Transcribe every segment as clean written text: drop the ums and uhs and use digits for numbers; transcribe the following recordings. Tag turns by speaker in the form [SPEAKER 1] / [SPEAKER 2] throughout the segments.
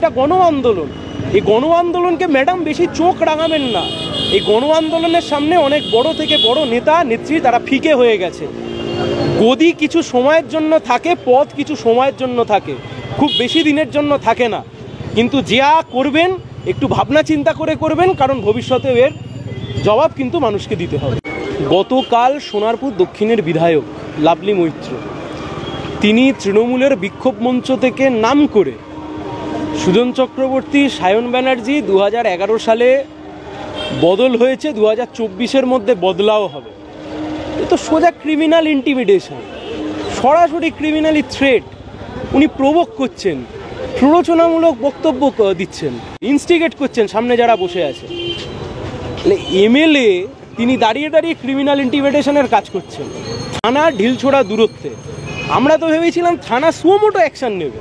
[SPEAKER 1] এটা গণ আন্দোলন। এই গণ আন্দোলনকে ম্যাডাম বেশি চোখ রাঙাবেন না। এই গণ আন্দোলনের সামনে অনেক বড় থেকে বড় নেতা নেত্রী তারা ফিকে হয়ে গেছে। গদি কিছু সময়ের জন্য থাকে, পদ কিছু সময়ের জন্য থাকে, খুব বেশি দিনের জন্য থাকে না। কিন্তু যা করবেন একটু ভাবনা চিন্তা করে করবেন, কারণ ভবিষ্যতে এর জবাব কিন্তু মানুষকে দিতে হবে। গতকাল সোনারপুর দক্ষিণের বিধায়ক লাভলি মৈত্র তিনি তৃণমূলের বিক্ষোভ মঞ্চ থেকে নাম করে সুজন চক্রবর্তী, সায়ন ব্যানার্জি 2011 সালে বদল হয়েছে, 2024-এর মধ্যে বদলাও হবে, এ তো সোজা ক্রিমিনাল ইন্টিমিডেশন, সরাসরি ক্রিমিনালি থ্রেট। উনি প্রভোক করছেন, প্ররোচনামূলক বক্তব্য দিচ্ছেন, ইনস্টিগেট করছেন সামনে যারা বসে আছে। এমএলএ তিনি দাঁড়িয়ে দাঁড়িয়ে ক্রিমিনাল ইন্টিমিডেশনের কাজ করছেন। থানা ঢিলছোড়া দূরত্বে। আমরা তো ভেবেছিলাম থানা সুমোটো অ্যাকশন নেবে,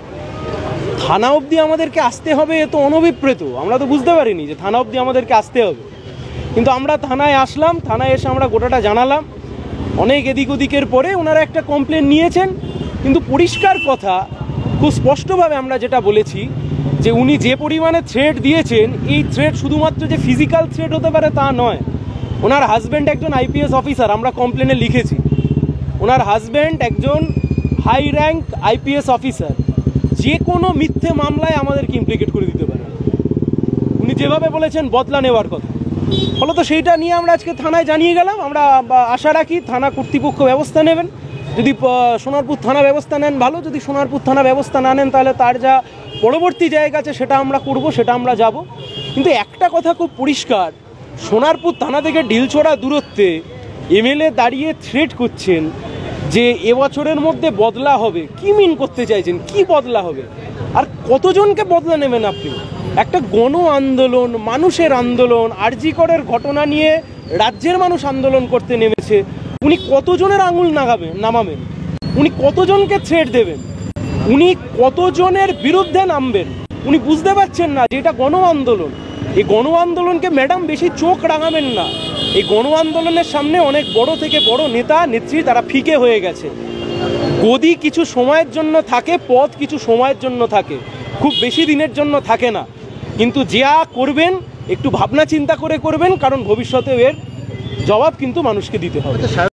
[SPEAKER 1] থানা অবধি আমাদেরকে আসতে হবে, এ তো অনভিপ্রেত। আমরা তো বুঝতে পারিনি যে থানা অবধি আমাদেরকে আসতে হবে। কিন্তু আমরা থানায় আসলাম, থানায় এসে আমরা গোটাটা জানালাম। অনেক এদিক ওদিকের পরে ওনারা একটা কমপ্লেন নিয়েছেন, কিন্তু পরিষ্কার কথা, খুব স্পষ্টভাবে আমরা যেটা বলেছি যে উনি যে পরিমাণে থ্রেট দিয়েছেন, এই থ্রেট শুধুমাত্র যে ফিজিক্যাল থ্রেট হতে পারে তা নয়। ওনার হাজব্যান্ড একজন আইপিএস অফিসার, আমরা কমপ্লেনে লিখেছি। ওনার হাজব্যান্ড একজন হাই র্যাঙ্ক আইপিএস অফিসার, যে কোনো মিথ্যে মামলায় আমাদেরকে ইমপ্লিকেট করে দিতে পারে। উনি যেভাবে বলেছেন বদলা নেওয়ার কথা, ফলত সেইটা নিয়ে আমরা আজকে থানায় জানিয়ে গেলাম। আমরা আশা রাখি থানা কর্তৃপক্ষ ব্যবস্থা নেবেন। যদি সোনারপুর থানা ব্যবস্থা নেন ভালো, যদি সোনারপুর থানা ব্যবস্থা না নেন তাহলে তার যা পরবর্তী জায়গা আছে সেটা আমরা করব, সেটা আমরা যাব। কিন্তু একটা কথা খুব পরিষ্কার, সোনারপুর থানা থেকে ঢিলছোড়া দূরত্বে এমএলএ দাঁড়িয়ে থ্রেট করছেন যে এবছরের মধ্যে বদলা হবে। কি মিন করতে চাইছেন? কি বদলা হবে? আর কতজনকে বদলা নেবেন আপনি? একটা গণ আন্দোলন, মানুষের আন্দোলন, আরজি করের ঘটনা নিয়ে রাজ্যের মানুষ আন্দোলন করতে নেমেছে। উনি কতজনের আঙুল নামাবেন? উনি কতজনকে থ্রেট দেবেন? উনি কতজনের বিরুদ্ধে নামবেন? উনি বুঝতে পারছেন না যে এটা গণ আন্দোলন। এই গণ আন্দোলনকে ম্যাডাম বেশি চোখ রাঙাবেন না। এই গণ আন্দোলনের সামনে অনেক বড় থেকে বড় নেতা নেত্রী তারা ফিকে হয়ে গেছে। গদি কিছু সময়ের জন্য থাকে, পদ কিছু সময়ের জন্য থাকে, খুব বেশি দিনের জন্য থাকে না। কিন্তু যা করবেন একটু ভাবনা চিন্তা করে করবেন, কারণ ভবিষ্যতে এর জবাব কিন্তু মানুষকে দিতে হবে।